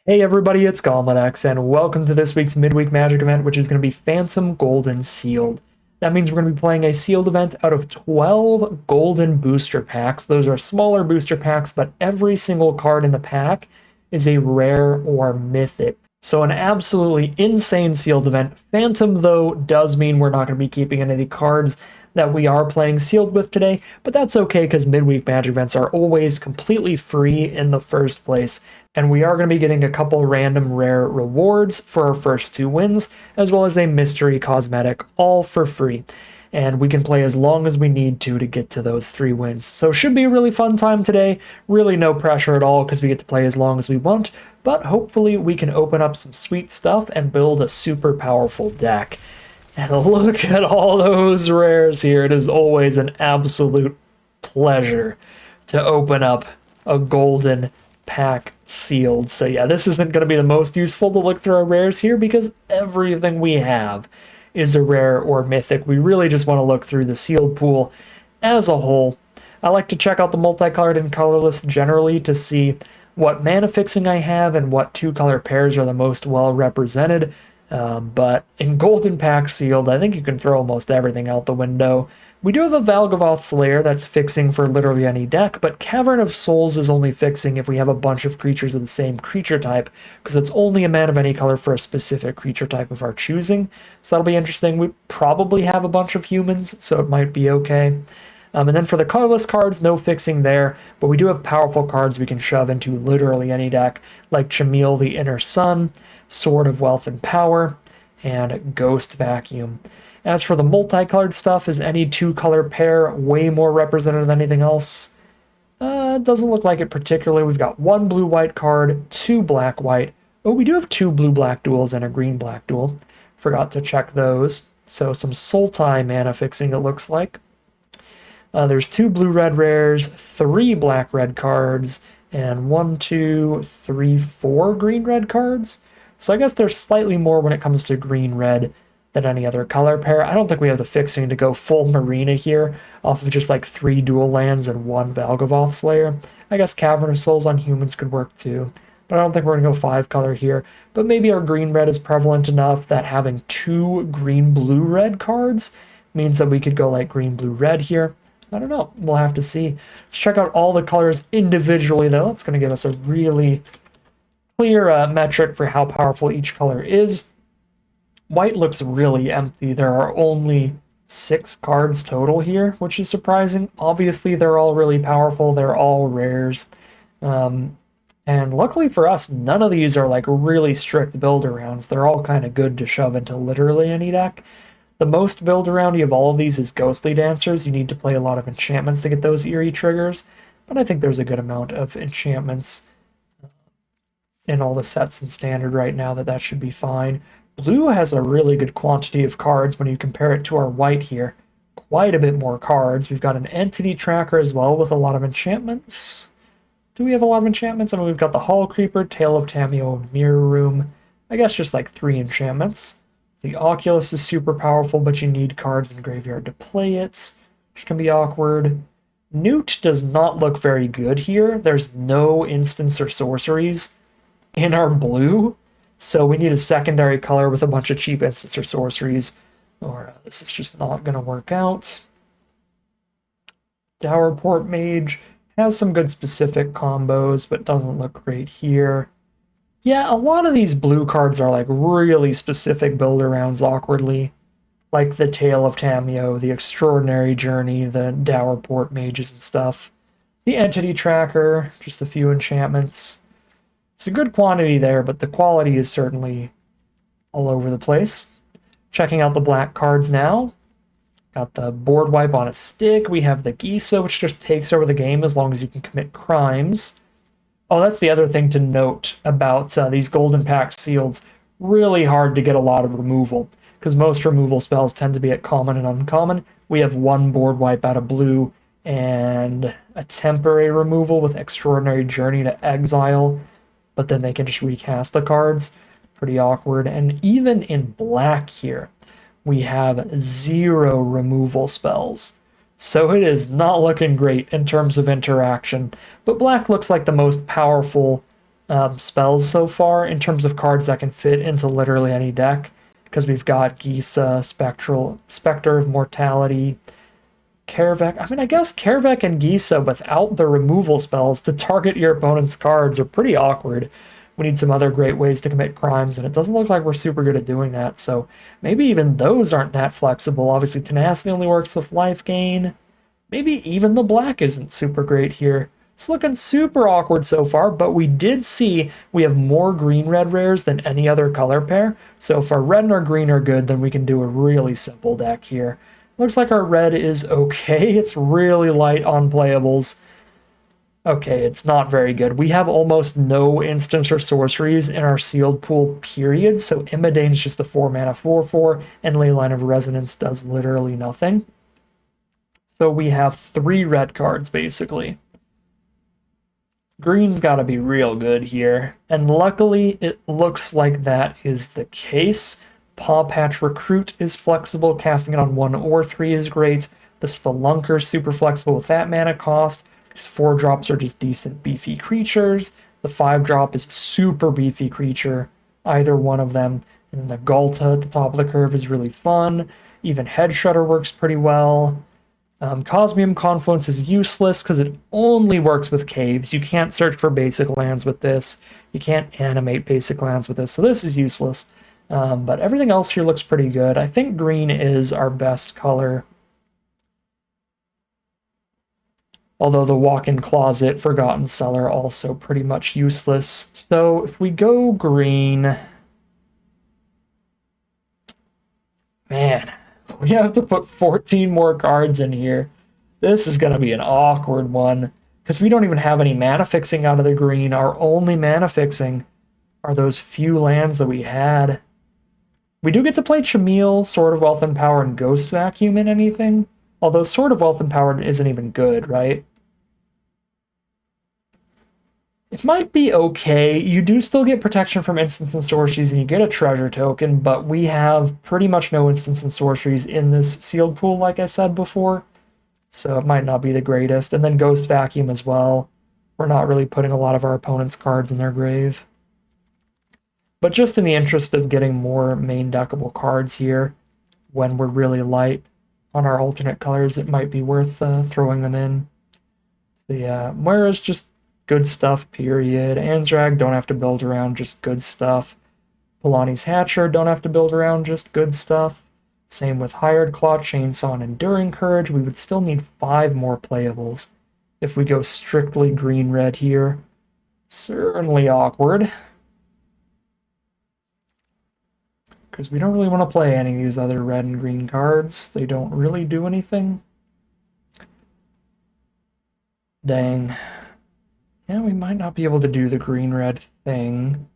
Hey everybody, it's GoblinoX, and welcome to this week's Midweek Magic event, which is going to be Phantom Golden Sealed. That means we're going to be playing a sealed event out of 12 golden booster packs. Those are smaller booster packs, but every single card in the pack is a rare or mythic. So an absolutely insane sealed event. Phantom, though, does mean we're not going to be keeping any of the cards that we are playing sealed with today, but that's okay because midweek magic events are always completely free in the first place, and we are going to be getting a couple random rare rewards for our first two wins, as well as a mystery cosmetic, all for free. And we can play as long as we need to get to those 3 wins. So should be a really fun time today. Really no pressure at all because we get to play as long as we want, but hopefully we can open up some sweet stuff and build a super powerful deck. And look at all those rares here. It is always an absolute pleasure to open up a golden pack sealed. So yeah, this isn't going to be the most useful to look through our rares here because everything we have is a rare or mythic. We really just want to look through the sealed pool as a whole. I like to check out the multicolored and colorless generally to see what mana fixing I have and what 2-color pairs are the most well represented. But in Golden Pack Sealed, I think you can throw almost everything out the window. We do have a Valgavoth Slayer that's fixing for literally any deck, but Cavern of Souls is only fixing if we have a bunch of creatures of the same creature type, because it's only a mana of any color for a specific creature type of our choosing. So that'll be interesting. We probably have a bunch of humans, so it might be okay. And then for the colorless cards, no fixing there, but we do have powerful cards we can shove into literally any deck, like Chameel the Inner Sun, Sword of Wealth and Power, and Ghost Vacuum. As for the multicolored stuff, is any 2-color pair way more representative than anything else? It doesn't look like it particularly. We've got 1 blue-white card, 2 black-white. Oh, we do have 2 blue-black duels and a green-black duel. Forgot to check those. So some Sultai mana fixing, it looks like. There's 2 blue-red rares, 3 black-red cards, and 1, 2, 3, 4 green-red cards. So I guess there's slightly more when it comes to green-red than any other color pair. I don't think we have the fixing to go full Marina here off of just like 3 dual lands and 1 Valgavoth Slayer. I guess Cavern of Souls on humans could work too, but I don't think we're going to go 5-color here. But maybe our green-red is prevalent enough that having 2 green-blue-red cards means that we could go like green-blue-red here. I don't know. We'll have to see. Let's check out all the colors individually, though. It's going to give us a really clear metric for how powerful each color is. White looks really empty. There are only 6 cards total here, which is surprising. Obviously, they're all really powerful. They're all rares. And luckily for us, none of these are like really strict build-arounds. They're all kind of good to shove into literally any deck. The most build-aroundy of all of these is Ghostly Dancers. You need to play a lot of enchantments to get those eerie triggers, but I think there's a good amount of enchantments in all the sets in Standard right now that should be fine. Blue has a really good quantity of cards when you compare it to our white here. Quite a bit more cards. We've got an Entity Tracker as well with a lot of enchantments. Do we have a lot of enchantments? I mean, we've got the Hall Creeper, Tale of Tameo, and Mirror Room. I guess just like 3 enchantments. The Oculus is super powerful, but you need cards in Graveyard to play it, which can be awkward. Newt does not look very good here. There's no instants or sorceries in our blue, so we need a secondary color with a bunch of cheap instants or sorceries, or this is just not going to work out. Dowerport Mage has some good specific combos, but doesn't look great here. Yeah, a lot of these blue cards are like really specific build-arounds awkwardly, like the Tale of Tameo, the Extraordinary Journey, the Dowerport Mages and stuff. The Entity Tracker, just a few enchantments. It's a good quantity there, but the quality is certainly all over the place. Checking out the black cards now. Got the Board Wipe on a Stick. We have the Gisa, which just takes over the game as long as you can commit crimes. Oh, that's the other thing to note about these Golden Pack Sealeds. Really hard to get a lot of removal, because most removal spells tend to be at common and uncommon. We have 1 Board Wipe out of blue and a temporary removal with Extraordinary Journey to exile, but then they can just recast the cards. Pretty awkward. And even in black here, we have 0 removal spells. So it is not looking great in terms of interaction, but black looks like the most powerful spells so far in terms of cards that can fit into literally any deck. Because we've got Gisa, Spectre of Mortality, Karavek. I mean, I guess Karavek and Gisa without the removal spells to target your opponent's cards are pretty awkward. We need some other great ways to commit crimes, and it doesn't look like we're super good at doing that, so maybe even those aren't that flexible. Obviously, Tenacity only works with life gain. Maybe even the black isn't super great here. It's looking super awkward so far, but we did see we have more green-red rares than any other color pair. So if our red and our green are good, then we can do a really simple deck here. Looks like our red is okay. It's really light on playables. Okay, it's not very good. We have almost no instants or sorceries in our sealed pool, period. So Immodane's just a 4-mana 4/4, and Leyline of Resonance does literally nothing. So we have 3 red cards, basically. Green's got to be real good here. And luckily, it looks like that is the case. Paw Patch Recruit is flexible. Casting it on 1 or 3 is great. The Spelunker's super flexible with that mana cost. These 4-drops are just decent beefy creatures. The 5-drop is a super beefy creature. Either one of them. And the Galta at the top of the curve is really fun. Even Head Shredder works pretty well. Cosmium Confluence is useless because it only works with caves. You can't search for basic lands with this. You can't animate basic lands with this, so this is useless. But everything else here looks pretty good. I think green is our best color. Although the Walk-in Closet, Forgotten Cellar, also pretty much useless. So if we go green... Man, we have to put 14 more cards in here. This is going to be an awkward one. Because we don't even have any mana fixing out of the green. Our only mana fixing are those few lands that we had. We do get to play Chameel, Sword of Wealth and Power, and Ghost Vacuum in anything. Although Sword of Wealth and Power isn't even good, right? It might be okay. You do still get protection from instants and sorceries, and you get a treasure token, but we have pretty much no instants and sorceries in this sealed pool, like I said before. So it might not be the greatest. And then Ghost Vacuum as well. We're not really putting a lot of our opponent's cards in their grave. But just in the interest of getting more main deckable cards here, when we're really light on our alternate colors, it might be worth throwing them in. So yeah, Moira's just good stuff, period. Anzrag, don't have to build around, just good stuff. Polani's Hatcher, don't have to build around, just good stuff. Same with Hired Claw, Chainsaw, and Enduring Courage. We would still need 5 more playables if we go strictly green-red here. Certainly awkward. Because we don't really want to play any of these other red and green cards. They don't really do anything. Dang. Yeah, we might not be able to do the green-red thing.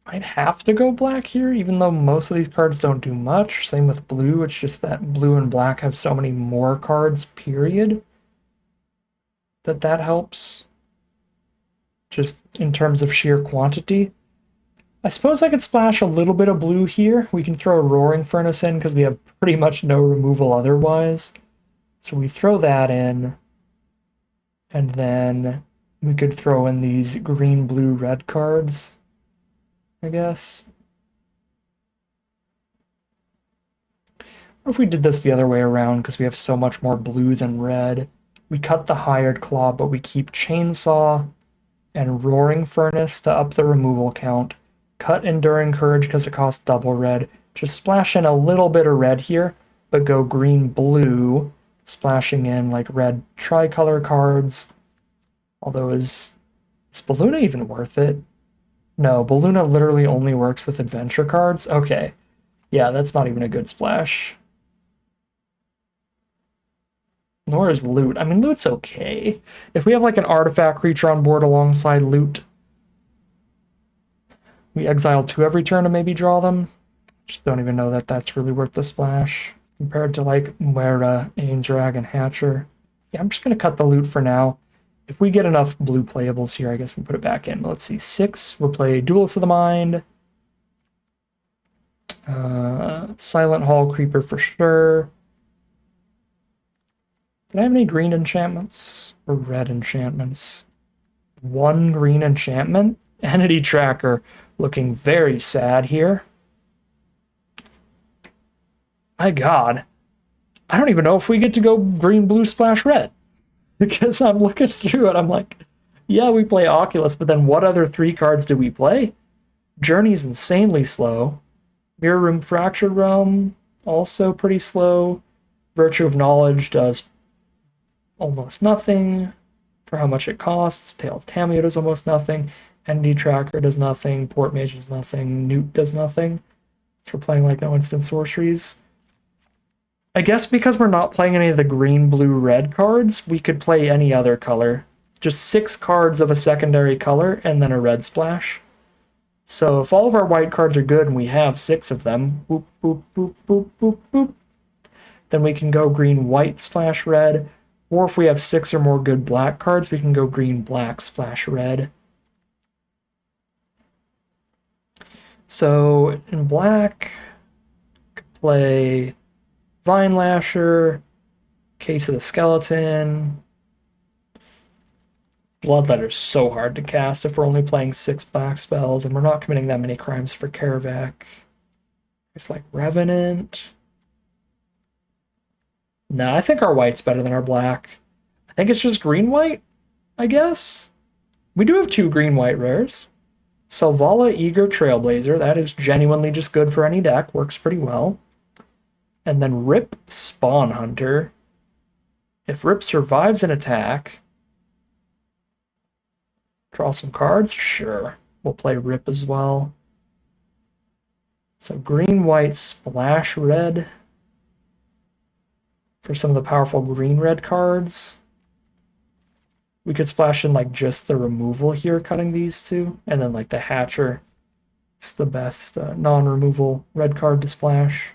Might have to go black here, even though most of these cards don't do much. Same with blue, it's just that blue and black have so many more cards, period, that helps. Just in terms of sheer quantity. I suppose I could splash a little bit of blue here. We can throw a Roaring Furnace in because we have pretty much no removal otherwise. So we throw that in. And then we could throw in these green, blue, red cards, I guess. Or if we did this the other way around, because we have so much more blue than red. We cut the Hired Claw, but we keep Chainsaw and Roaring Furnace to up the removal count. Cut Enduring Courage because it costs double red. Just splash in a little bit of red here, but go green-blue, splashing in like red tricolor cards. Although is Balluna even worth it? No, Balluna literally only works with adventure cards. Okay. Yeah, that's not even a good splash. Nor is Loot. I mean, Loot's okay. If we have like an artifact creature on board alongside Loot, we exile 2 every turn to maybe draw them. Just don't even know that that's really worth the splash. Compared to like Moira, Ainzrag, and Hatcher. Yeah, I'm just going to cut the Loot for now. If we get enough blue playables here, I guess we'll put it back in. Let's see, 6. We'll play Duelist of the Mind. Silent Hall Creeper for sure. Did I have any green enchantments? Or red enchantments? 1 green enchantment? Entity Tracker looking very sad here. My God. I don't even know if we get to go green, blue, splash, red. Because I'm looking through it, I'm like, yeah, we play Oculus, but then what other 3 cards do we play? Journey's insanely slow. Mirror Room, Fractured Realm, also pretty slow. Virtue of Knowledge does almost nothing for how much it costs. Tale of Tamiyo does almost nothing. Entity Tracker does nothing. Port Mage does nothing. Newt does nothing. So we're playing like no instant sorceries. I guess because we're not playing any of the green, blue, red cards, we could play any other color. Just 6 cards of a secondary color and then a red splash. So if all of our white cards are good and we have 6 of them, boop, boop, boop, boop, boop, boop, then we can go green, white, splash, red. Or if we have 6 or more good black cards, we can go green, black, splash, red. So in black, could play Vine Lasher, Case of the Skeleton. Bloodletter's so hard to cast if we're only playing 6 black spells, and we're not committing that many crimes for Karavak. It's like Revenant. Nah, I think our white's better than our black. I think it's just green-white, I guess. We do have 2 green-white rares. Selvala, Eager, Trailblazer. That is genuinely just good for any deck. Works pretty well. And then Rip, Spawn Hunter. If Rip survives an attack, draw some cards? Sure. We'll play Rip as well. So green, white, splash, red. For some of the powerful green-red cards. We could splash in like just the removal here, cutting these 2. And then like the Hatcher. It's the best non-removal red card to splash.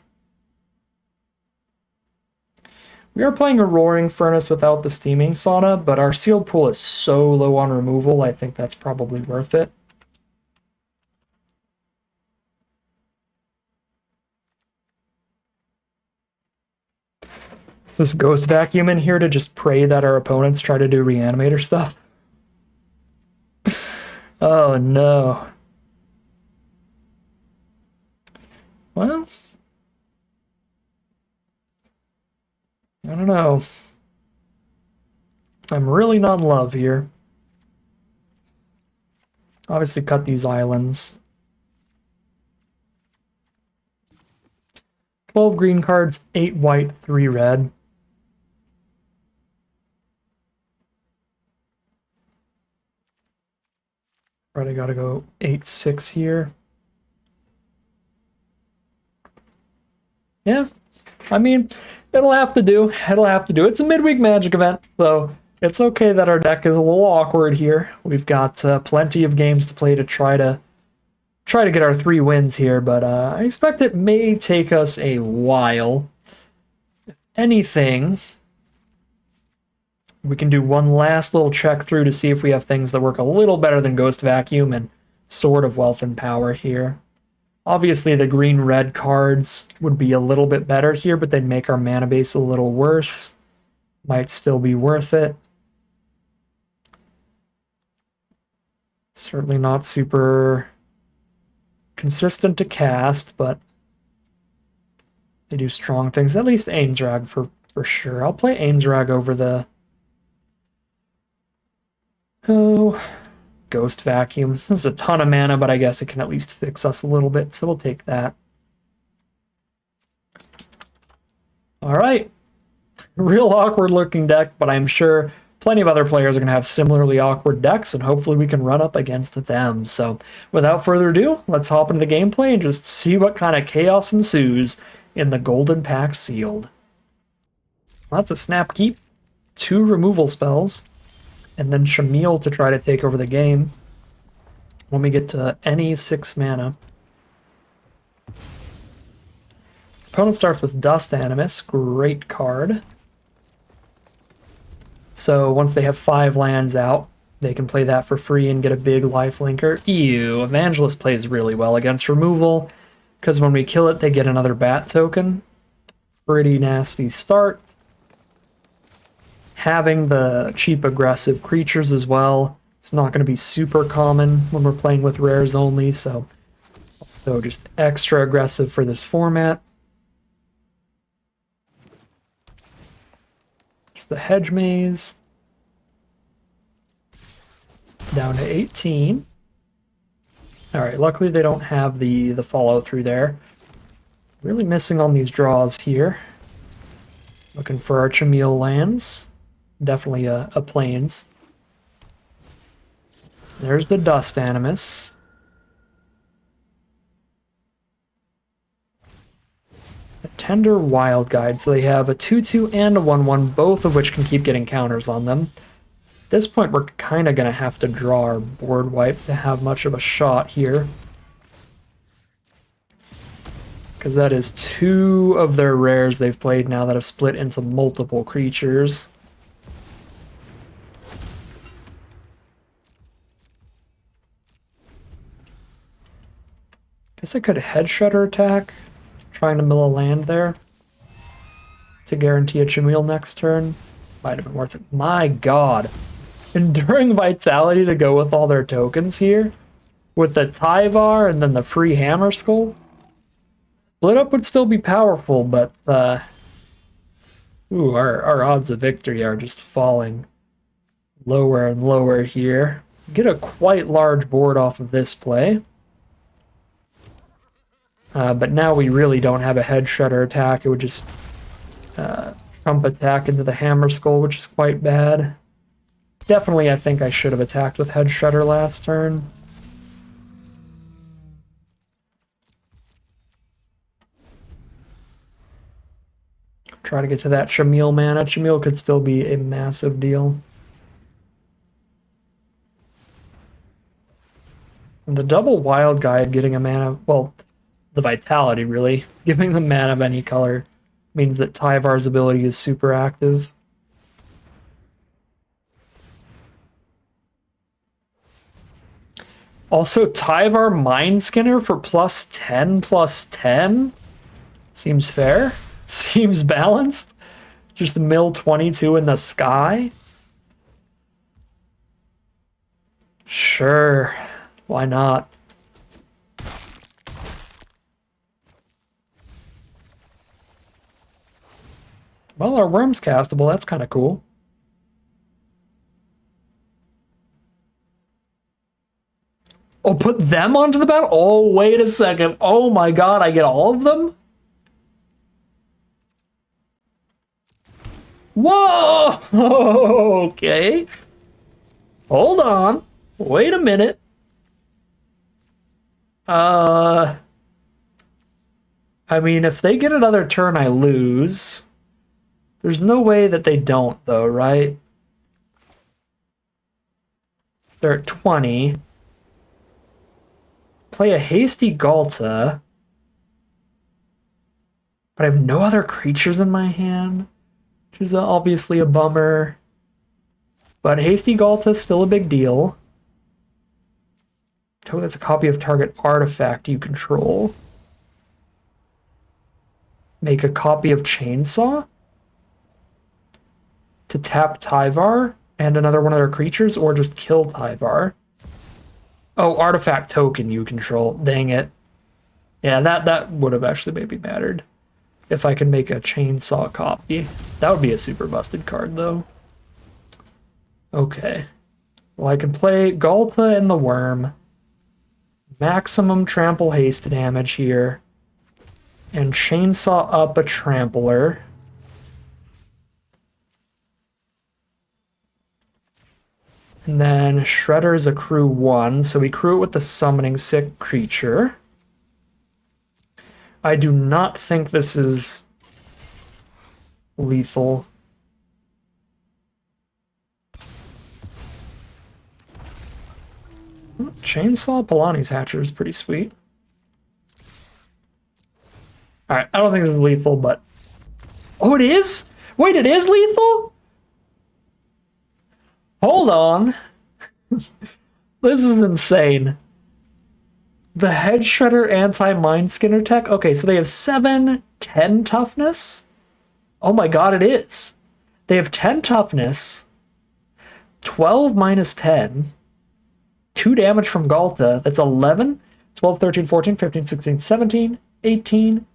We are playing a Roaring Furnace without the Steaming Sauna, but our sealed pool is so low on removal, I think that's probably worth it. Is this Ghost Vacuum in here to just pray that our opponents try to do Reanimator stuff? Oh no. Well, I don't know. I'm really not in love here. Obviously cut these islands. 12 green cards, 8 white, 3 red. Right, I gotta go 8-6 here. Yeah, I mean, it'll have to do. It'll have to do. It's a midweek Magic event, so it's okay that our deck is a little awkward here. We've got plenty of games to play to try to get our 3 wins here, but I expect it may take us a while. If anything, we can do one last little check through to see if we have things that work a little better than Ghost Vacuum and Sword of Wealth and Power here. Obviously, the green-red cards would be a little bit better here, but they'd make our mana base a little worse. Might still be worth it. Certainly not super consistent to cast, but they do strong things. At least Ainsrag for sure. I'll play Ainsrag over the... Oh... Ghost Vacuum. This is a ton of mana, but I guess it can at least fix us a little bit, so we'll take that. Alright. Real awkward looking deck, but I'm sure plenty of other players are going to have similarly awkward decks, and hopefully we can run up against them. So without further ado, let's hop into the gameplay and just see what kind of chaos ensues in the Golden Pack Sealed. That's a Snap Keep, 2 removal spells, and then Shamil to try to take over the game when we get to any 6 mana. Opponent starts with Dust Animus, great card. So once they have 5 lands out, they can play that for free and get a big lifelinker. Ew, Evangelist plays really well against removal, because when we kill it, they get another bat token. Pretty nasty start. Having the cheap aggressive creatures as well It's not going to be super common when we're playing with rares only, so just extra aggressive for this format. Just the hedge maze. Down to 18. Alright, luckily they don't have the follow through there. Really missing on these draws here. Looking for our Chameel lands. Definitely a plains. There's the Dust Animus. A Tender Wild Guide. So they have a 2/2 and a 1/1, both of which can keep getting counters on them. At this point, we're kind of going to have to draw our board wipe to have much of a shot here. Because that is 2 of their rares they've played now that have split into multiple creatures. Guess I could Head Shredder attack, trying to mill a land there to guarantee a Chameel next turn. Might have been worth it. My god. Enduring Vitality to go with all their tokens here, with the Tyvar and then the free Hammer Skull. Split up would still be powerful, but our odds of victory are just falling lower and lower here. Get a quite large board off of this play. But now we really don't have a Head Shredder attack. It would just trump attack into the Hammer Skull, which is quite bad. Definitely, I think I should have attacked with Head Shredder last turn. Try to get to that Chameel mana. Chameel could still be a massive deal. And the double Wild Guide getting a mana, well, the Vitality really, giving the mana of any color means that Tyvar's ability is super active. Also, Tyvar Mindskinner for +10/+10? Seems fair. Seems balanced. Just mill 22 in the sky. Sure. Why not? Well, our worm's castable. That's kind of cool. Oh, put them onto the battle? Oh, wait a second. Oh my god, I get all of them? Whoa! Okay. Hold on. Wait a minute. I mean, if they get another turn, I lose. There's no way that they don't, though, right? They're at 20. Play a Hasty Galta. But I have no other creatures in my hand, which is obviously a bummer. But Hasty Galta is still a big deal. That's a copy of target artifact you control. Make a copy of Chainsaw to tap Tyvar and another one of their creatures, or just kill Tyvar. Oh, artifact token you control. Dang it. Yeah, that would have actually maybe mattered. If I can make a Chainsaw copy. That would be a super busted card, though. Okay. Well, I can play Galta and the Worm. Maximum trample haste damage here. And Chainsaw up a Trampler. And then Shredder is accrue 1, so we crew it with the Summoning Sick creature. I do not think this is lethal. Chainsaw Polani's Hatcher is pretty sweet. Alright, I don't think this is lethal, but... Oh, it is? Wait, it is lethal? Hold on. This is insane. The Head Shredder anti-Mindskinner tech? Okay, so they have 7, 10 toughness? Oh my god, it is. They have 10 toughness, 12 minus 10, 2 damage from Galta. That's 11, 12, 13, 14, 15, 16, 17, 18,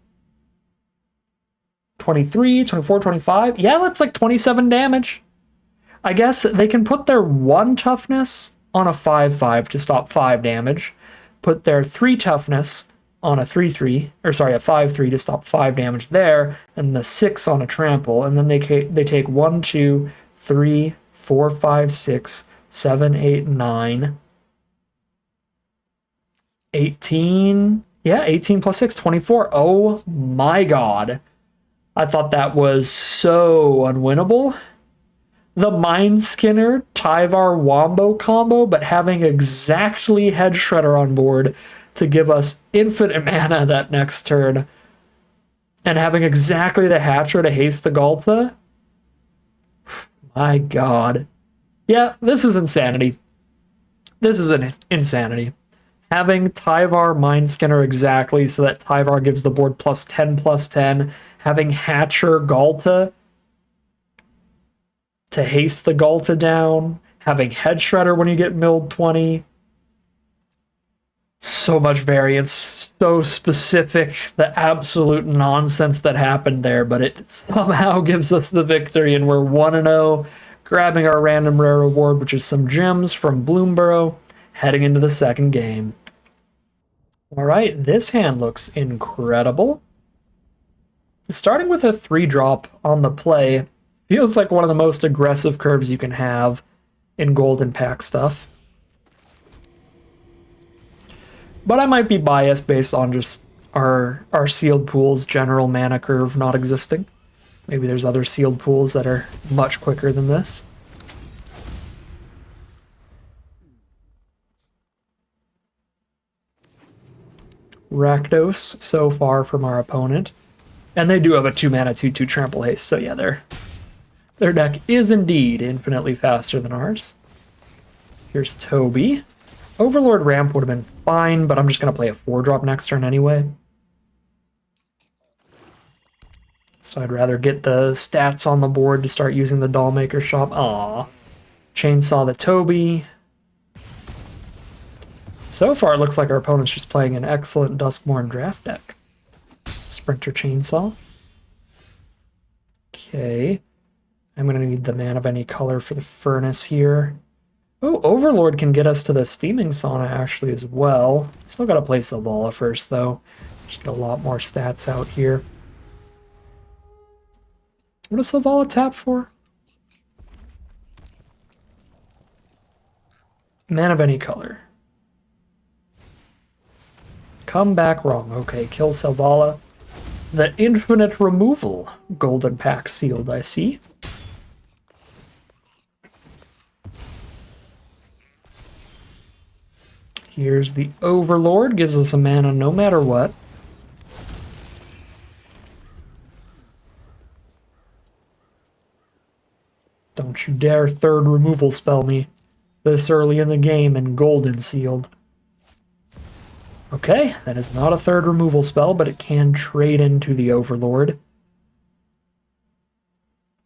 23, 24, 25. Yeah, that's like 27 damage. I guess they can put their 1 toughness on a 5/5 to stop 5 damage, put their 3 toughness on a 3/3, or sorry, a 5/3 to stop 5 damage there, and the 6 on a trample, and then they take 1, 2, 3, 4, 5, 6, 7, 8, 9, 18. Yeah, 18 plus 6, 24. Oh my god. I thought that was so unwinnable. The Mind Skinner Tyvar Wombo combo, but having exactly Head Shredder on board to give us infinite mana that next turn, and having exactly the Hatcher to haste the Galta. My god. Yeah, this is insanity. This is an insanity. Having Tyvar Mind Skinner exactly so that Tyvar gives the board +10/+10, having Hatcher Galta to haste the Galta down, having Head Shredder when you get milled 20. So much variance, so specific, the absolute nonsense that happened there, but it somehow gives us the victory, and we're 1-0, grabbing our random rare reward, which is some gems from Bloomborough, heading into the second game. All right, this hand looks incredible. Starting with a 3-drop on the play feels like one of the most aggressive curves you can have in Golden Pack stuff. But I might be biased based on just our sealed pool's general mana curve not existing. Maybe there's other sealed pools that are much quicker than this. Rakdos so far from our opponent. And they do have a 2-mana 2/2 trample haste, so yeah, their deck is indeed infinitely faster than ours. Here's Toby. Overlord Ramp would have been fine, but I'm just going to play a 4-drop next turn anyway. So I'd rather get the stats on the board to start using the Dollmaker shop. Aww. Chainsaw the Toby. So far, it looks like our opponent's just playing an excellent Duskmourn draft deck. Sprinter Chainsaw. Okay. I'm going to need the Man of Any Color for the Furnace here. Oh, Overlord can get us to the Steaming Sauna actually as well. Still got to play Selvala first, though. Just get a lot more stats out here. What does Selvala tap for? Man of Any Color. Come back wrong. Okay, kill Selvala. The infinite removal Golden Pack sealed, I see. Here's the Overlord, gives us a mana no matter what. Don't you dare third removal spell me this early in the game and golden sealed. Okay, that is not a third removal spell, but it can trade into the Overlord.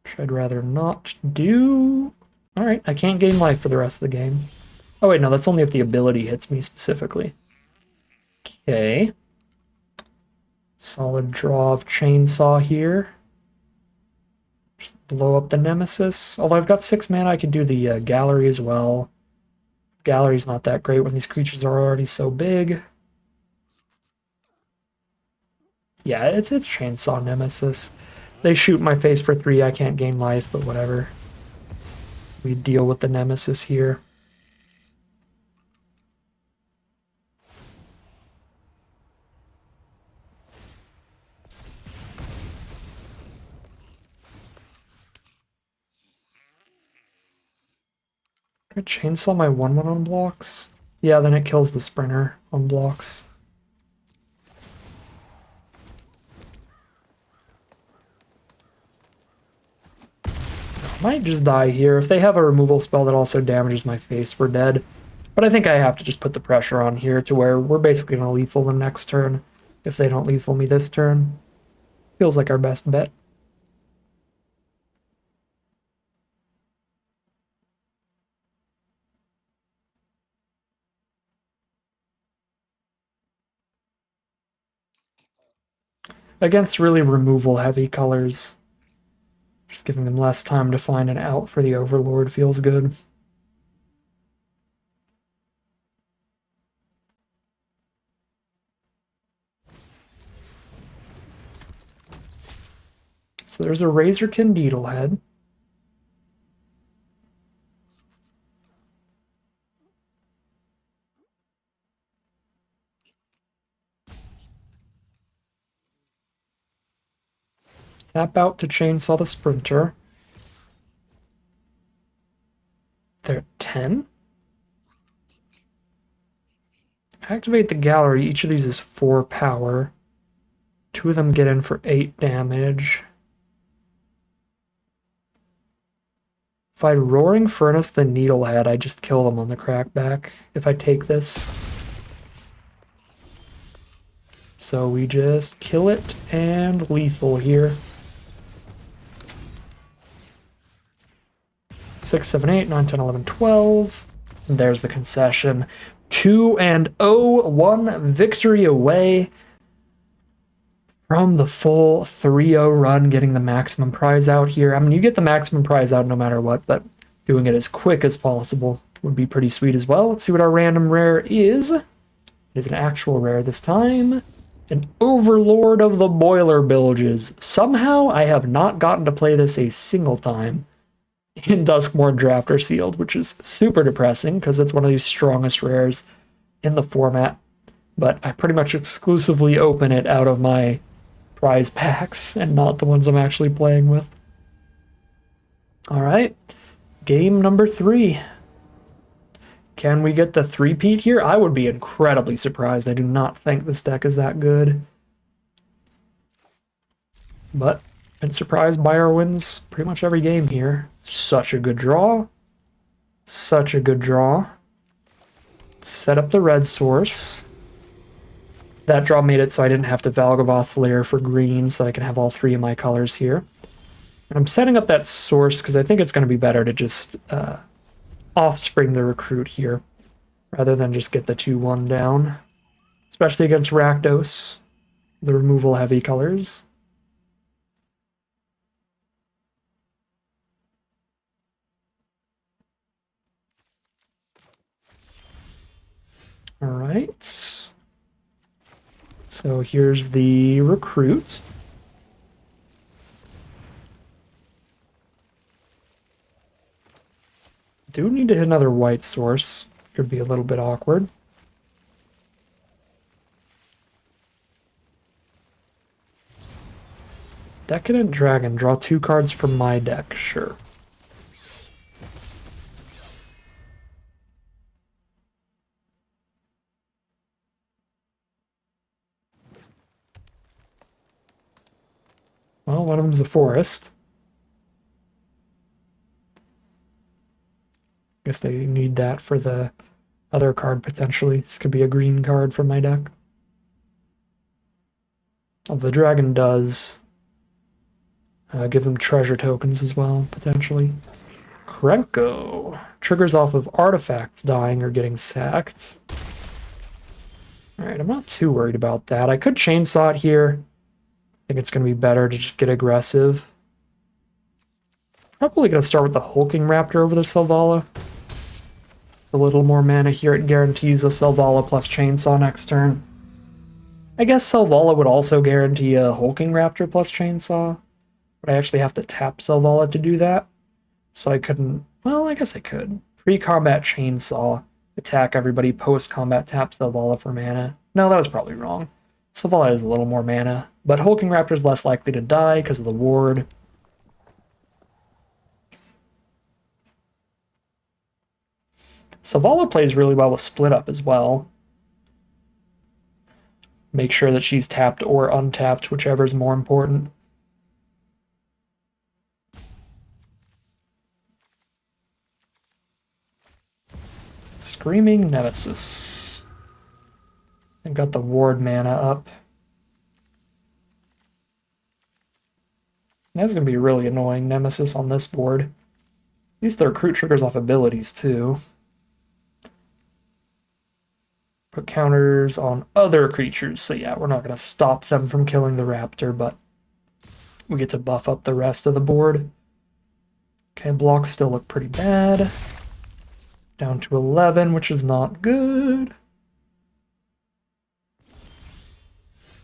Which I'd rather not do. Alright, I can't gain life for the rest of the game. Oh wait, no, that's only if the ability hits me specifically. Okay. Solid draw of Chainsaw here. Just blow up the Nemesis. Although I've got 6 mana, I could do the Gallery as well. Gallery's not that great when these creatures are already so big. Yeah, it's Chainsaw Nemesis. They shoot my face for 3, I can't gain life, but whatever. We deal with the Nemesis here. Can I chainsaw my 1/1 on blocks? Yeah, then it kills the Sprinter on blocks. I might just die here. If they have a removal spell that also damages my face, we're dead. But I think I have to just put the pressure on here to where we're basically going to lethal them next turn if they don't lethal me this turn. Feels like our best bet. against really removal-heavy colors. Just giving them less time to find an out for the Overlord feels good. So there's a Razorkin Needlehead. Tap out to Chainsaw the Sprinter. They're at 10. Activate the gallery. Each of these is 4 power. 2 of them get in for 8 damage. If I Roaring Furnace the Needlehead, I just kill them on the crackback if I take this. So we just kill it and lethal here. 6, 7, 8, 9, 10, 11, 12. And there's the concession. 2-0, 1 victory away from the full 3-0 run, getting the maximum prize out here. I mean, you get the maximum prize out no matter what, but doing it as quick as possible would be pretty sweet as well. Let's see what our random rare is. It is an actual rare this time. An Overlord of the Boiler Bilges. Somehow, I have not gotten to play this a single time in Duskmourn Draft or Sealed, which is super depressing because it's one of these strongest rares in the format. But I pretty much exclusively open it out of my prize packs and not the ones I'm actually playing with. Alright, game number 3. Can we get the three-peat here? I would be incredibly surprised. I do not think this deck is that good. But been surprised by our wins pretty much every game here. Such a good draw. Such a good draw. Set up the red source. That draw made it so I didn't have to Valgavoth Lair for green, so I can have all 3 of my colors here. And I'm setting up that source because I think it's going to be better to just offspring the recruit here, rather than just get the 2-1 down. Especially against Rakdos, the removal heavy colors. Alright. So here's the recruit. Do need to hit another white source. Could be a little bit awkward. Decadent Dragon. Draw 2 cards from my deck. Sure. Well, one of them's a forest. Guess they need that for the other card, potentially. This could be a green card from my deck. Oh, the dragon does give them treasure tokens as well, potentially. Krenko. Triggers off of artifacts dying or getting sacked. Alright, I'm not too worried about that. I could chainsaw it here. I think it's going to be better to just get aggressive. Probably going to start with the Hulking Raptor over the Selvala. A little more mana here, it guarantees a Selvala plus Chainsaw next turn. I guess Selvala would also guarantee a Hulking Raptor plus Chainsaw, but I actually have to tap Selvala to do that. So I couldn't, well, I guess I could. Pre-combat Chainsaw, attack everybody, post-combat tap Selvala for mana. No, that was probably wrong. Selvala has a little more mana, but Hulking Raptor is less likely to die because of the ward. Selvala plays really well with Split Up as well. Make sure that she's tapped or untapped, whichever is more important. Screaming Nemesis. I got the ward mana up. That's going to be really annoying, Nemesis on this board. At least the recruit triggers off abilities, too. put counters on other creatures. So yeah, we're not going to stop them from killing the raptor, but we get to buff up the rest of the board. Okay, blocks still look pretty bad. Down to 11, which is not good.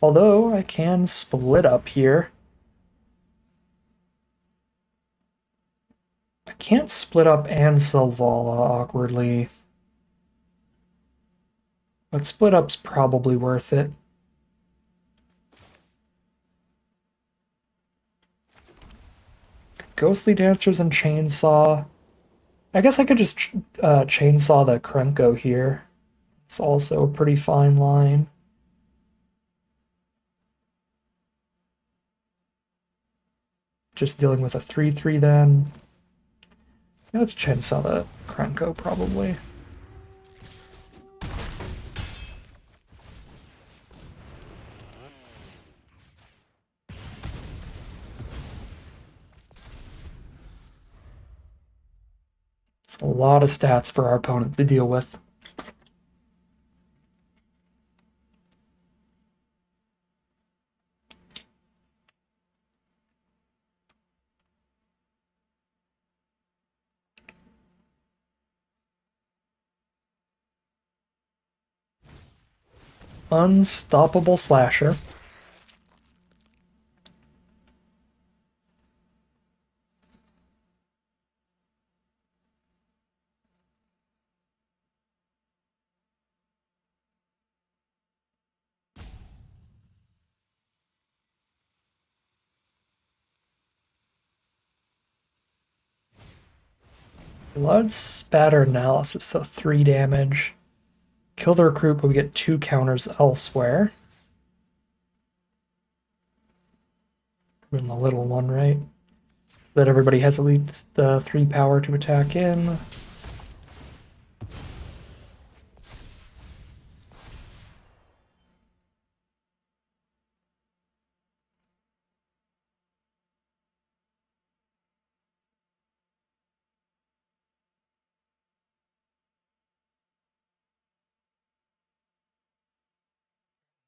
Although I can split up here. I can't split up and Selvala awkwardly. But split up's probably worth it. Ghostly Dancers and Chainsaw. I guess I could just chainsaw the Krenko here. It's also a pretty fine line. Just dealing with a 3/3 then. Let's chainsaw the Krenko probably. It's a lot of stats for our opponent to deal with. Unstoppable Slasher. Blood Spatter Analysis, so 3 damage. Kill the recruit, but we get 2 counters elsewhere. In the little one, right? So that everybody has at least 3 power to attack in.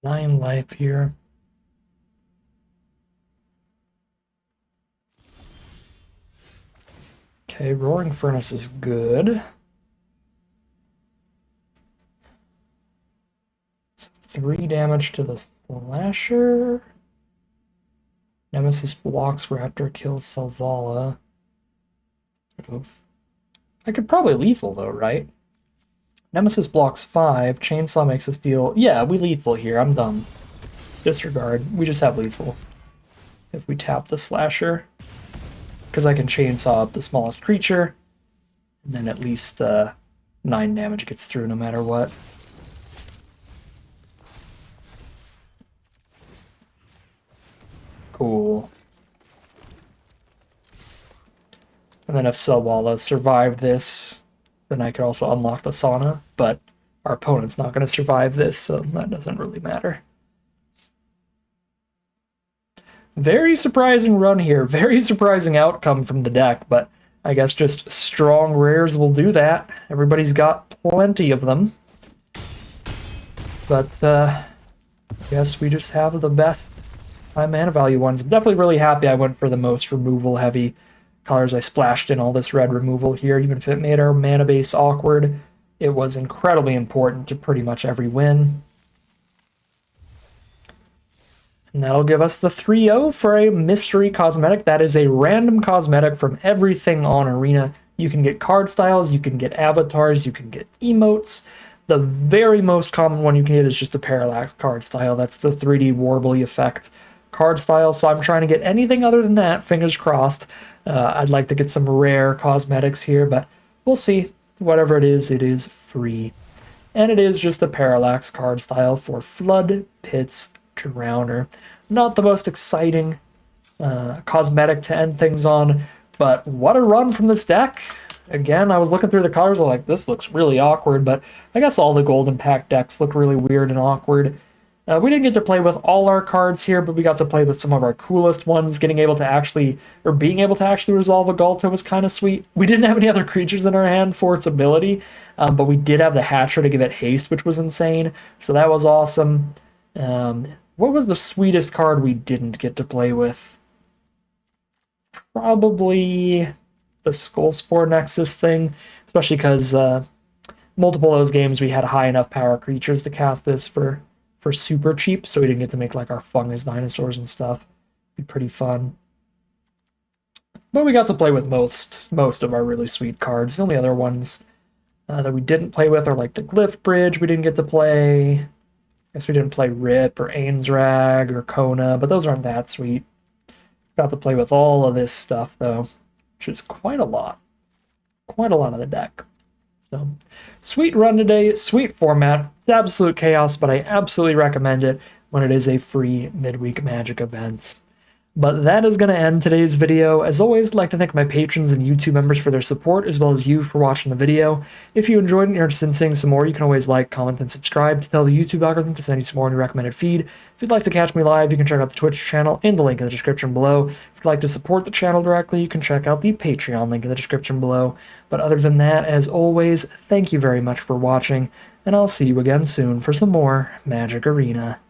Nine life here. Okay, Roaring Furnace is good. 3 damage to the Slasher. Nemesis blocks Raptor, kills Selvala. Oof. I could probably lethal though, right? Nemesis blocks 5. Chainsaw makes us deal. Yeah, we lethal here. I'm dumb. Disregard. We just have lethal. If we tap the Slasher. Because I can chainsaw up the smallest creature. And then at least 9 damage gets through no matter what. Cool. And then if Selvala survived this, then I could also unlock the sauna, but our opponent's not going to survive this, so that doesn't really matter. Very surprising run here. Very surprising outcome from the deck, but I guess just strong rares will do that. Everybody's got plenty of them. But I guess we just have the best high mana value ones. I'm definitely really happy I went for the most removal heavy colors. I splashed in all this red removal here, even if it made our mana base awkward. It was incredibly important to pretty much every win. And that'll give us the 3-0 for a mystery cosmetic. That is a random cosmetic from everything on Arena. You can get card styles, you can get avatars, you can get emotes. The very most common one you can get is just a parallax card style. That's the 3D Warbly effect card style. So I'm trying to get anything other than that, fingers crossed. I'd like to get some rare cosmetics here, but we'll see. Whatever it is free. And it is just a parallax card style for Flood Pits Drowner. Not the most exciting cosmetic to end things on, but what a run from this deck. Again, I was looking through the colors, I'm like, this looks really awkward, but I guess all the Golden Pack decks look really weird and awkward. We didn't get to play with all our cards here, but we got to play with some of our coolest ones. Being able to actually resolve a Galta was kind of sweet. We didn't have any other creatures in our hand for its ability, but we did have the Hatcher to give it haste, which was insane. So that was awesome. What was the sweetest card we didn't get to play with? Probably the Skullspore Nexus thing, especially because multiple of those games we had high enough power creatures to cast this for super cheap, so we didn't get to make like our fungus dinosaurs and stuff. Be pretty fun. But we got to play with most of our really sweet cards. The only other ones that we didn't play with are like the Glyph Bridge we didn't get to play. I guess we didn't play Rip or Ainsrag or Kona, but those aren't that sweet. Got to play with all of this stuff though, which is quite a lot. Quite a lot of the deck. So, sweet run today, sweet format. It's absolute chaos, but I absolutely recommend it when it is a free midweek Magic event. But that is going to end today's video. As always, I'd like to thank my patrons and YouTube members for their support, as well as you for watching the video. If you enjoyed and you're interested in seeing some more, you can always like, comment, and subscribe to tell the YouTube algorithm to send you some more in your recommended feed. If you'd like to catch me live, you can check out the Twitch channel in the link in the description below. If you'd like to support the channel directly, you can check out the Patreon link in the description below. But other than that, as always, thank you very much for watching, and I'll see you again soon for some more Magic Arena.